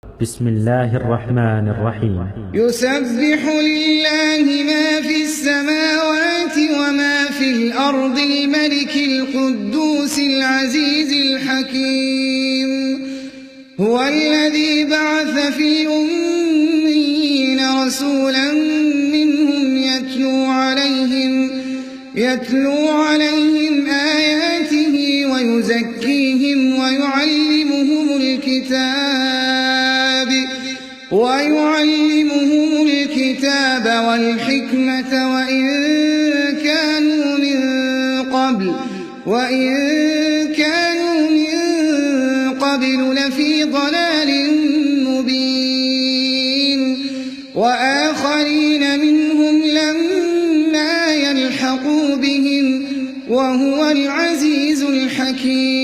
بسم الله الرحمن الرحيم يسبح لله ما في السماوات وما في الأرض الملك القدوس العزيز الحكيم هو الذي بعث في الأميين رسولا منهم يتلو عليهم آياته ويزكيهم ويعلمهم الكتاب والحكمة وإن كانوا من قبل لفي ضلال مبين وآخرين منهم لما يلحقوا بهم وهو العزيز الحكيم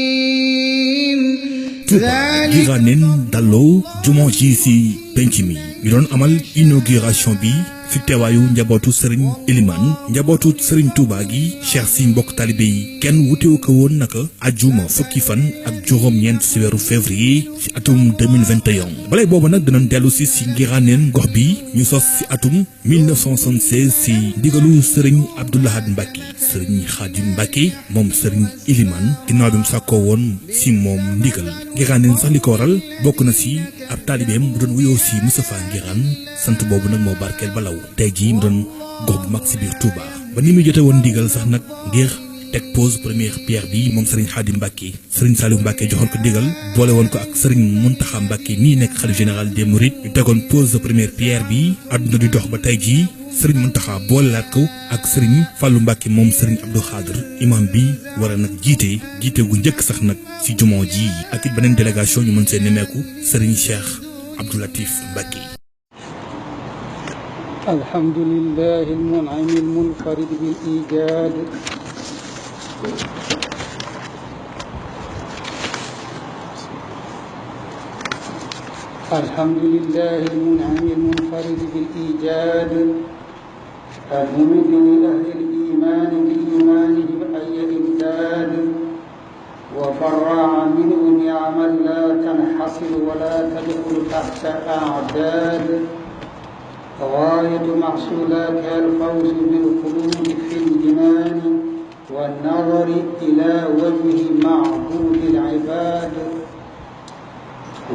Guiranen Dallo jumaa ji ci penc mi ñu doon amal inauguration bi fi teewaayu njabootu Serigne Elimane njabootu Serigne Touba gi Cheikh si mbokk talibé yi kenn wutewu ko woon naka ajuma fukki fan ak juróom-ñeent ci weeru février ci atum 2021 balay boobu nag dinañ dellu si Nguiranen gox bi ñu sos ci atum 1976 ci ndigalu Serigne Abdou Lahad Mbacké Serigne Khadim Mbacké moom Serigne Elimane ginnaaw bi mu sàkkoo woon ci moom ndigal Nguiranen sax li ko waral bokk na ci ab taalibeem bu doon wuyoo ci Moustapha Nguirane sant boobu nag moo barkeel ba law tey jii mu doon gox bu mag ci biir Touba ba ni muy jote woon ndigal sax nag ngir teg pose première pierre bi moom Serigne Khadim Mbacké Serigne Saliou Mbacké joxoon ko ndigal boole woon ko ak Serigne Mountakha Mbacké mii nekk xalif général des Mourides ñu tegoon pose première pierre bi àdduna di dox ba tey jii Serigne Mountakha boolelaat ko ak Serigne Fallou Mbacké moom Serigne Abdou Khadr imam bi war a nag jiite gu njëkk sax nag ci jumaa ji ak it beneen délégation ñu mën see nemeeku Serigne Cheikh Abdou Latif Mbacké. الحمد لله المنعم المنفرد بالإيجاد الحمد لله المنعم المنفرد بالإيجاد الممد لأهل الإيمان بإيمانه بأي إمداد وفرع منه نعما لا تنحصر ولا تدخل تحت أعداد غاية محصولاتها الفوز بالخلود في الجنان والنظر إلى وجه معبود العباد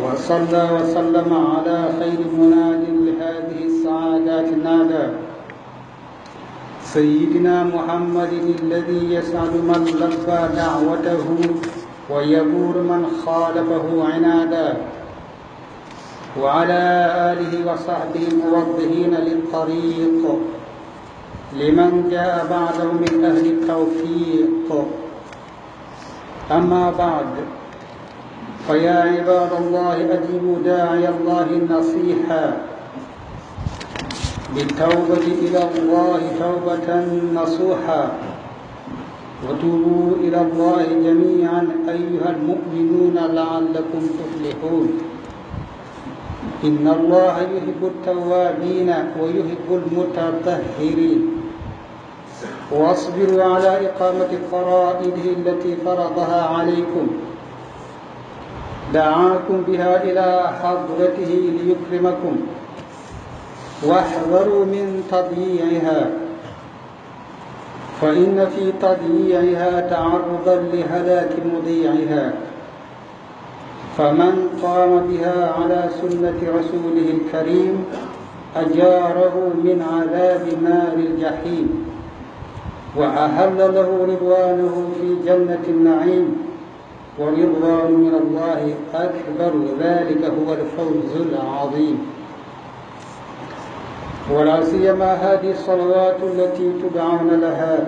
وصلى وسلم على خير مناد لهذه السعادات نادى سيدنا محمد الذي يسعد من لبى دعوته ويبور من خالفه عنادا وعلى آله وصحبه الموضحين للطريق لمن جاء بعده من أهل التوفيق أما بعد فيا عباد الله أجيبوا داعي الله النصيحة بالتوبة إلى الله توبة نصوحا وتوبوا إلى الله جميعا أيها المؤمنون لعلكم تفلحون إن الله يحب التوابين ويحب المتطهرين واصبروا على إقامة فرائضه التي فرضها عليكم دعاكم بها إلى حضرته ليكرمكم واحذروا من تضييعها فإن في تضييعها تعرضا لهلاك مضيعها فمن قام بها على سنة رسوله الكريم أجاره من عذاب نار الجحيم وأحل له رضوانه في جنة النعيم ورضوان من الله أكبر ذلك هو الفوز العظيم ولا سيما هذه الصلوات التي تدعون لها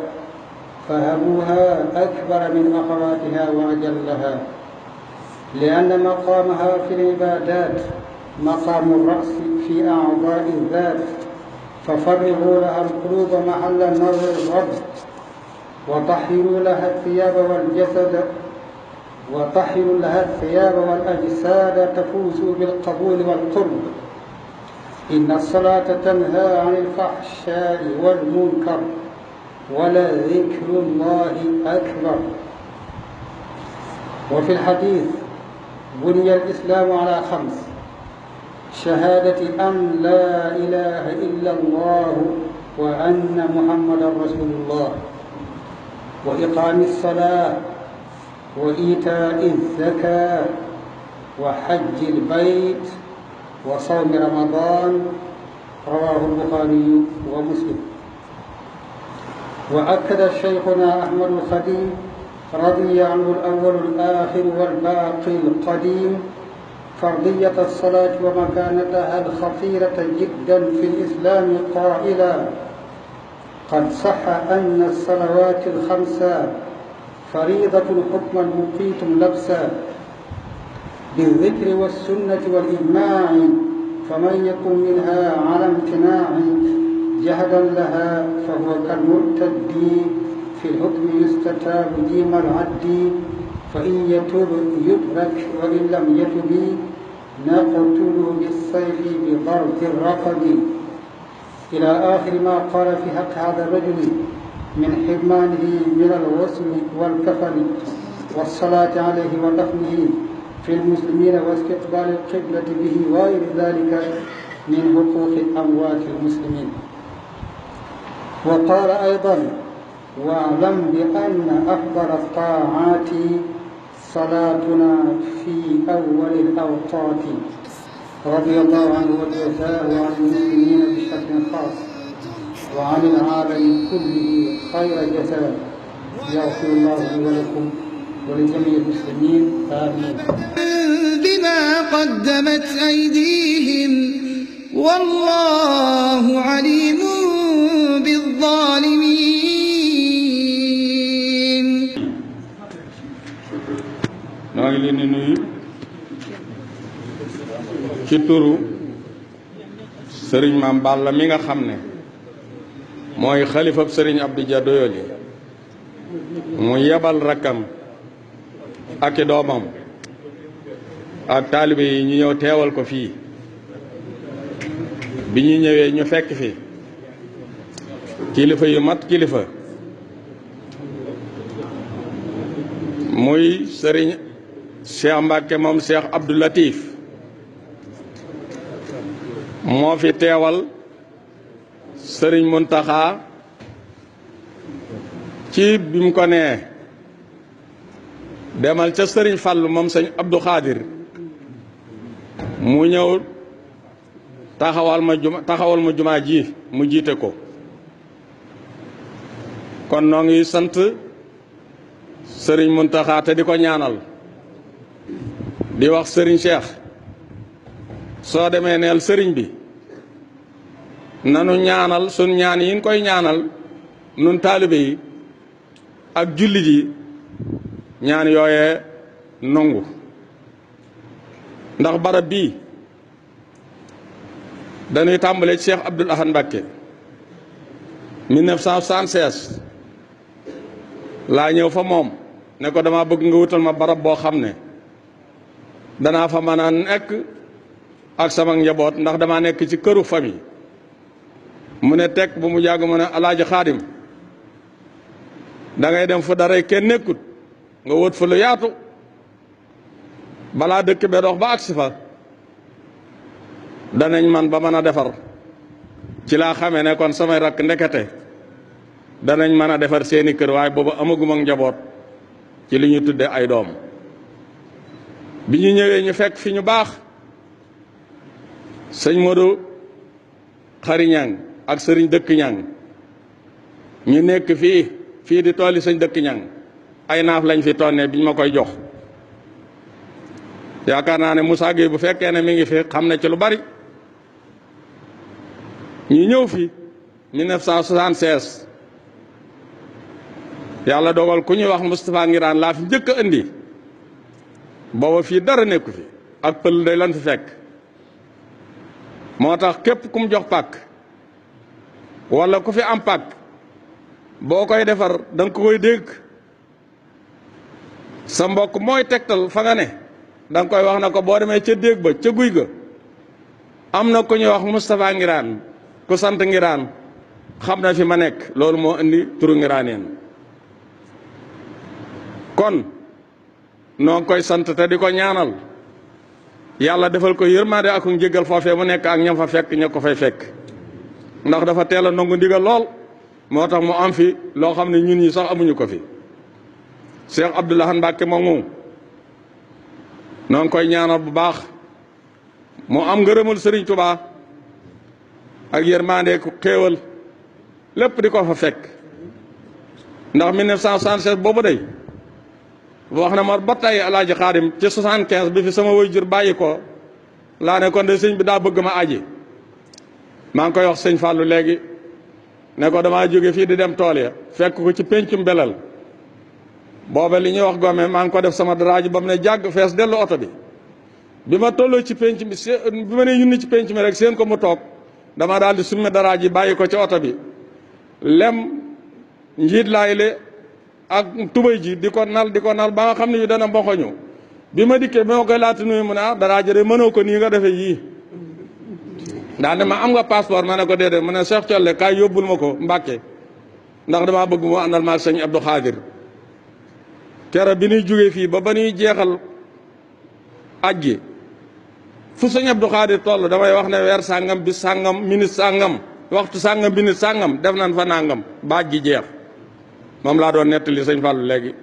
فهموها أكبر من أخواتها وأجلها لأن مقامها في العبادات مقام الرأس في أعضاء الذات ففرغوا لها القلوب محل نظر الرب وطهروا لها الثياب والأجساد تفوزوا بالقبول والقرب إن الصلاة تنهى عن الفحشاء والمنكر ولذكر الله أكبر وفي الحديث بني الإسلام على 5 شهادة أن لا إله إلا الله وأن محمدا رسول الله وإقام الصلاة وإيتاء الزكاة وحج البيت وصوم رمضان رواه البخاري ومسلم. وأكد شيخنا أحمد الخديم رضي عنه الأول الآخر والباقي القديم فرضية الصلاة ومكانتها الخطيرة جدا في الإسلام قائلا: قد صح أن الصلوات الخمسة فريضة حكما مقيت لبسا بالذكر والسنة والإجماع، فمن يكن منها على امتناع جهدا لها فهو كالمرتد في الحكم يستتاب ديم العد، فإن يتوب يدرك وإن لم يتب نقتله بالسيف بضرب الرقب، إلى آخر ما قال في حق هذا الرجل من حرمانه من الوسم والكفن والصلاة عليه ودفنه في المسلمين واستقبال القبلة به وغير ذلك من حقوق أموات المسلمين. وقال أيضا: واعلم بأن أفضل الطاعات صلاتنا في أول الأوقات. رضي الله عنه وجزاه وعن المسلمين بشكل خاص وعن العالم كله خير جزاء. يغفر الله لي ولكم ولجميع المسلمين آمين. بما قدمت أيديهم والله عليم بالظالمين. noo ngi leen di nuyu ci turu sëriñ Maam Balla mi nga xam ne mooy xalifab sëriñ Abdou Dia Doyoly mu yebal rakkam ak i doomam ak taalibe yi ñu ñëw teewal ko fii. bi ñu ñëwee ñu fekk fi kilifa yu mat kilifa muy sëriñ Cheikh Mbacke moom Cheikh Abdou Latif moo fi teewal sëriñ Muntaxa ci bi mu ko nee demal ca sëriñ Fallu moom sëñ Abdou Khadir mu ñëw taxawal ma jumaa ji mu jiite ko. kon noo ngi sant sëriñ Muntaxa te di ko ñaanal di wax sëriñ Cheikh soo demee neel sëriñ bi nanu ñaanal sun ñaan yi ñu koy ñaanal nun taalibe yi ak jullit yi ñaan yooyee nongu ndax barab bii dañuy tàmbale ci Cheikh Abdoul Ahad Mbacké 1976 laa ñëw fa moom ne ko dama bëgg nga wutal ma barab boo xam ne danaa fa mën a nekk ak sama njaboot ndax dama nekk ci këru famille. mu ne teg bu mu jàgg mu ne Alaaji Xaadim da ngay dem fu daray kenn nekkut nga wët fa lu yaatu balaa dëkk be dox ba agsi fa danañ man ba mën a defar. ci laa xamee ne kon samay rakk ndekete danañ mën a defar seeni kër waaye boobu amaguma njaboot ci li ñu tudde ay doom. bi ñu ñëwee ñu fekk fi ñu baax sëñ Modou Xari Ñang ak sëriñ Dëkk Ñang ñu nekk fii di tooli sëñ Dëkk Ñang ay naaf lañ fi tonnee biñ ma koy jox. yaakaar naa ne Moussa Gueye bu fekkee ne mi ngi fi xam ne ci lu bari. ñu ñëw fi 1976 yàlla dogal ku ñuy wax Moustapha Ngiraan laa fi njëkk a indi booba fii dara nekku fi ak pël day lan fi fekk. moo tax képp ku mu jox pàkk walla ku fi am pàkk boo koy defar da nga ko koy dégg sa mbokk mooy tegtal fa nga ne da nga koy wax na ko boo demee ca déeg ba ca guy ga am na ku ñuy wax Moustapha Ngiraan ku sant Ngiraan xam na fi ma nekk. loolu moo indi turu Ngiraaneen. kon noo koy sant te di ko ñaanal yàlla defal ko yërmande ak njëggal foofee mu nekk ak ñam fa fekk ña ko fay fekk ndax dafa teel a nangu ndigal lool moo tax mu am fi loo xam ne ñun ñi sax amuñu ko fi Cheikh Abdou Lahad Mbacké moomu noo ngi koy ñaanal bu baax mu am ngërëmul Serigne Touba ak yërmande ku xéewal lépp di ko fa fekk ndax 1976 boobu day wax na ma ba tey Alaaji Xaadim ci 75 bi fi sama waajur bàyyi ko laa ne kon de sëñ bi daa bëgg ma aji maa ngi koy wax sëñ Fallou léegi ne ko damaa jóge fii di dem tool ya fekk ko ci péncum belal booba li ñuy wax gome maa ngi ko def sama daraaji ba mu ne jàgg fees dellu oto bi ma tolloo ci pénc mi bi ma ne yunni ci pénc mi rek seen ko mu toog dama daal di summi daraaji bàyyi ko ci oto bi lem njiit laay le ak tubay ji di ko nal ba nga xam ne yu dana mboxoñu bi ma dikkee bi ma koy laata nuyu mu ne ah daraaji de mënoo ko nii nga defee yii daa ne ma am nga passeport ma ne ko déedéet mu ne Cheikh Thiolle kaay yóbbul ma ko Mbàkke ndax damaa bëgg mu àndal ma ak sëñ Abdou Khadir kere bi ñuy jógee fii ba ñuy jeexal aj gi fu sëñ Abdou Khadir toll damay wax ne weer sàngam bis sàngam minute sàngam waxtu sàngam minute sàngam def nañ fa nàngam baaj gi jeex moom laa doon nettali sëñ Fallou léegi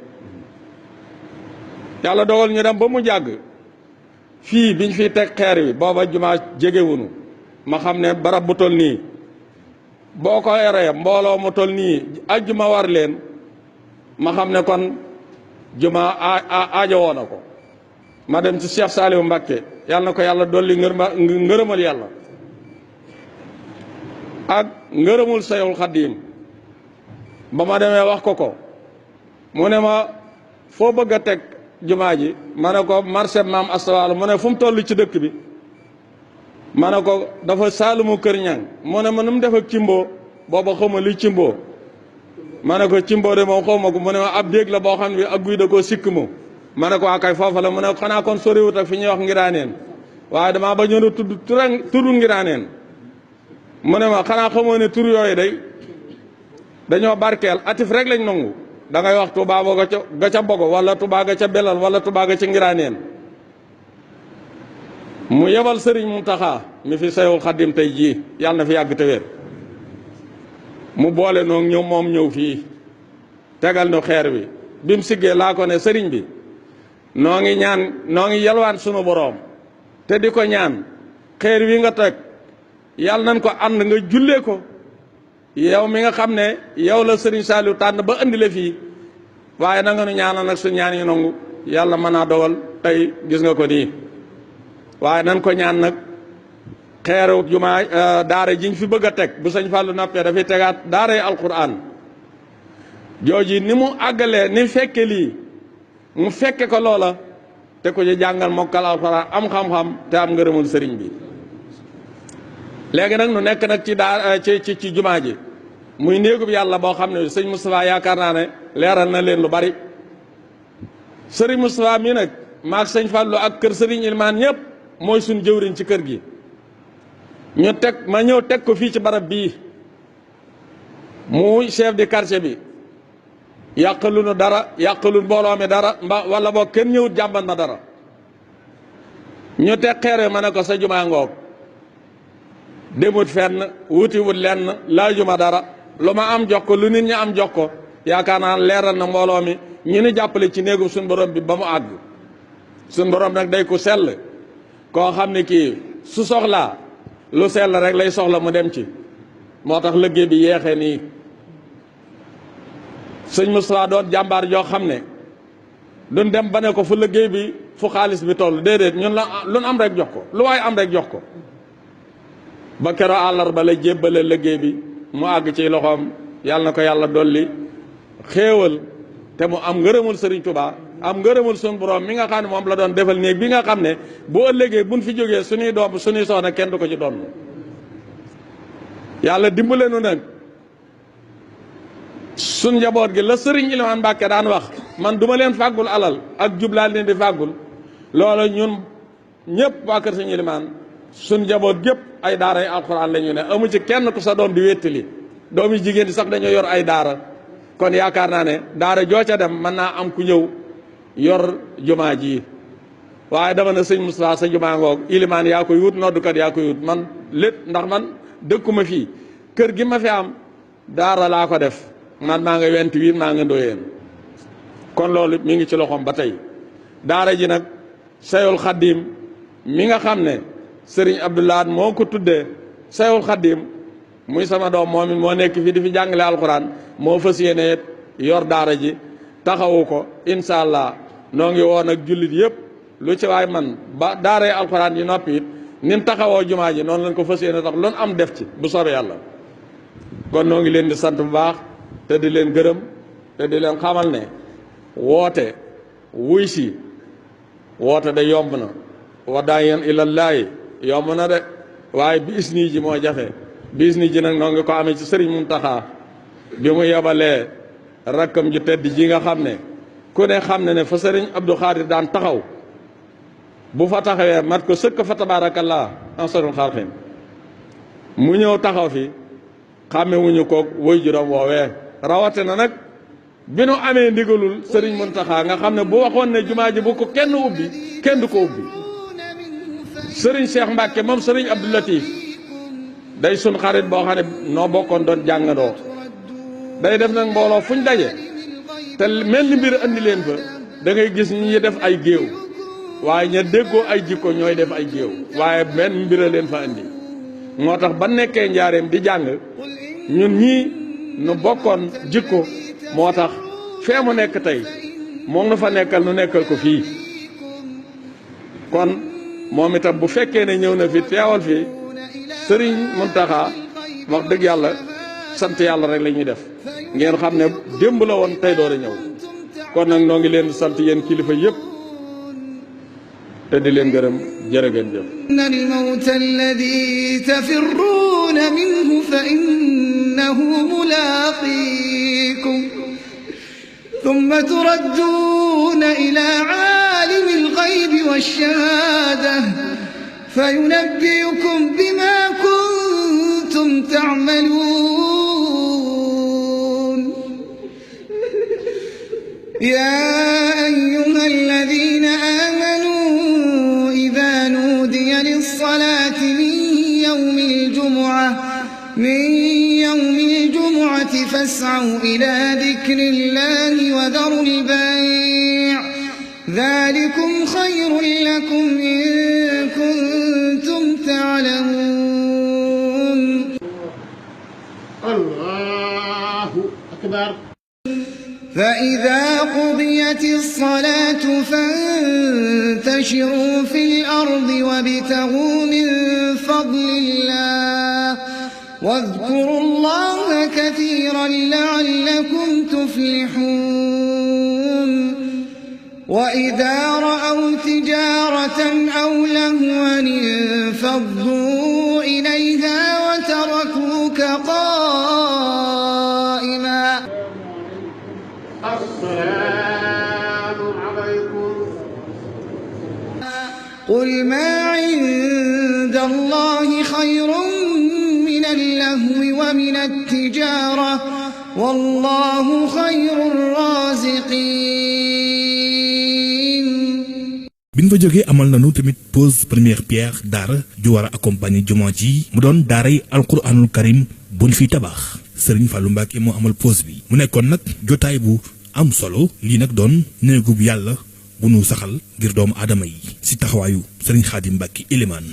yàlla dogal ñu dem ba mu jàgg fii biñ fiy teg xeer wi booba jumaa jegewunu ma xam ne barab bu tol nii boo ko yoree mbooloo mu tol nii ajjuma war leen ma xam ne kon juma aajo woon na ko ma dem ci Cheikh Saliou Mbacké yàlla na ko yàlla dolli ngërëmal yàlla ak ngërëmul Sayxul Xadiim ba ma demee wax ko mu ne ma foo bëgg a teg jumaa ji ma ne ko marché maam astawaalo mu ne fu mu toll ci dëkk bi ma ne ko dafa saalumu kër ñang mu ne ma nu mu def ak cimboo booba xaw ma luy cimboo ma ne ko cimboo de moom xaw ma ko mu ne ma ab déeg la boo xam ne bi ak guy da koo sikk mo ma ne ko akay foofa la mu ne xanaa kon soriwut ak fi ñuy wax ngiraaneen waaye damaa ba ñëw tudd turu ngiraaneen mu ne ma xanaa xamoo ne tur yooyu day dañoo barkeel atif rek lañ nangu da ngay wax Touba ga ca Bogo wala Touba ga ca Belal wala Touba ga ca ngiraaneen mu yebal Serigne Mountakha mi fi Sayxul Xadiim tey jii yàlla na fi yàgg te wér mu boole noonu ñëw moom ñëw fii tegal nu xeer wi bi mu siggee laa ko ne sëriñ bi noo ngi yalwaan sunu boroom te di ko ñaan xeer wi nga teg yàlla nañ ko ànd nga jullee ko yow mi nga xam ne yow la Serigne Saliou tànn ba andi la fii waaye na nga nu ñaanal nag su ñaan yi nangu yàlla mën naa dogal tey gis nga ko nii waaye nan ko ñaan nag xeeru jumaa daara jiñ fi bëgg a teg bu sëñ Fallou noppee dafay tegaat daara yi alquran jooji ni mu àggalee ni fekke lii mu fekke ko loola te ko ci jàngal mokkal alquran am xam-xam te am ngërëmul sëriñ bi léegi nag nu nekk nag ci daara ci jumaa ji muy néegub yàlla boo xam ne sëñ Moustapha yaakaar naa ne leeral na leen lu bari sëriñ Moustapha mii nag maag sëñ Fallou ak kër sëriñ Ilmaan ñëpp mooy suñ jëwriñ ci kër gi ma ñëw teg ko fii ci barab bii muy chef de quartier bi yàqalu nu dara yàqalu mbooloo mi dara wala boo kenn ñëwut jàmbat ma dara ñu teg xeere ma ne ko sa jumaa ngoog demut fenn wutiwut lenn laajuma dara lu ma am jox ko lu nit ñi am jox ko yaakaar naa leeral na mbooloo mi ñu ni jàppale ci néegu suñ borom bi ba mu àgg suñ borom nag day ku sell koo xam ne kii su soxlaa lu sell rek lay soxla mu dem ci moo tax liggéey bi yeexee nii sëñ Moustapha doon jàmbaar joo xam ne duñ dem ba ne ko fu liggéey bi fu xaalis bi toll déedéet ñun lu am rek jox ko lu waaye am rek jox ko ba kero àllarba la jébbale liggéey bi mu àgg ci loxoom yàlla na ko yàlla dolli xéewal te mu am ngërëmul Serigne Touba am ngërëmul sun borom mi nga xam ne moom la doon defal néeg bi nga xam ne bu ëllëgee buñ fi jógee suñuy doom suñuy soxna kenn du ko ci doon yàlla dimbale nu nag sun njaboot gi la Serigne Ilimaan Mbàkke daan wax man duma leen fàggul alal ak jublaal leen di fàggul loolu ñun ñëpp waa kër Serigne Ilimaan sun njaboot gépp ay daara yi alxuraan la ñu ne amu ci kenn ku sa doom di wéttali doom yi jigéen di sax dañoo yor ay daara kon yaakaar naa ne daara joo ca dem mën naa am ku ñëw yor jumaa ji waaye dama ne sëñ Moustapha sa jumaa ngoog ilimaan yaa koy wut noddukat yaa koy wut man lépp ndax man dëkkuma fii kër gi ma fi am daara laa ko def man maa nga 28 maa nga Ndoyeen kon loolu mi ngi ci loxoom ba tey daara ji nag Sayul Xaddim mi nga xam ne Serigne Abdoulaye moo ko tuddee Sayul Xaddim muy sama doom moom it moo nekk fii di fi jàngale alxuraan moo fas yéene yor daara ji taxawu ko incha allah noo ngi woon ak jullit yëpp lu ci waay man ba daaray alxuraan yi noppi it ni mu taxawoo jumaa ji noonu lañ ko fas yéene tax loolu am def ci bu soobee yàlla. kon noo ngi leen di sant bu baax te di leen gërëm te di leen xamal ne woote wuy si woote de yomb na wa daayan ilallaahi yomb na de waaye biis nii ji moo jafe biis nii ji nag noo ngi ko amee ci Sëriñ Muntaxa bi mu yebalee rakkam ju tedd ji nga xam ne ku ne xam ne fa Sëriñ Abdou Khadir daan taxaw bu fa taxawee mat ko sëkk fa tabaarakallaa ansarul xalqin mu ñëw taxaw fi xàmmewuñu koog woy juróom woowee rawate na nag bi nu amee ndigalul Sëriñ Muntaxa nga xam ne bu waxoon ne jumaa ji bu ko kenn ubbi kenn du ko ubbi Sëriñ Cheikh Mbacke moom Sëriñ Abdou Latif day sun xarit boo xam ne noo bokkoon doon jàngandoo day def nag mbooloo fuñ daje te mel ni mbir andi leen fa da ngay gis ñi def ay géew waaye ña déggoo ay jikko ñooy def ay géew waaye benn mbir a leen fa andi moo tax ba nekkee njaareem di jàng ñun ñii nu bokkoon jikko moo tax fee mu nekk tey moom nu fa nekkal nu nekkal ko fii kon moom itam bu fekkee ne ñëw na fi teewal fii Sëriñ Muntaxa wax dëgg yàlla sant yàlla rek la ñuy def ngeen xam ne démb la woon tey door a ñëw kon nag noo ngi leen di sant yéen kilifa yëpp te di leen gërëm jërë ngeen jëf. الموت الذي تفرون منه فإنه ملاقيكم ثم تردون إلى عالم الغيب والشهادة فينبئكم بما كنتم تعملون يا أيها الذين آمنوا إذا نودي للصلاة من يوم الجمعة فاسعوا إلى ذكر الله وذروا البيع ذلكم خير لكم إن كنتم تعلمون الله أكبر فإذا قضيت الصلاة فانتشروا في الأرض وابتغوا من فضل الله واذكروا الله كثيرا لعلكم تفلحون وإذا رأوا تجارة أو لهوا انفضوا إليها وتركوك قائما السلام عليكم قل ما عند الله خير من اللهو ومن التجارة والله خير الرازقين. biñ fa jógee amal nañu tamit pose première pierre daara ju war a accompagner jumaa ji mu doon daaray alquranul karim buñ fi tabax Serigne Fallou Mbacke moo amal pose bi mu nekkoon nag jotaay bu am solo lii nag doon néegub yàlla bu nu saxal ngir doomu aadama yi si taxawaayu Serigne Khadim Mbacke Elimane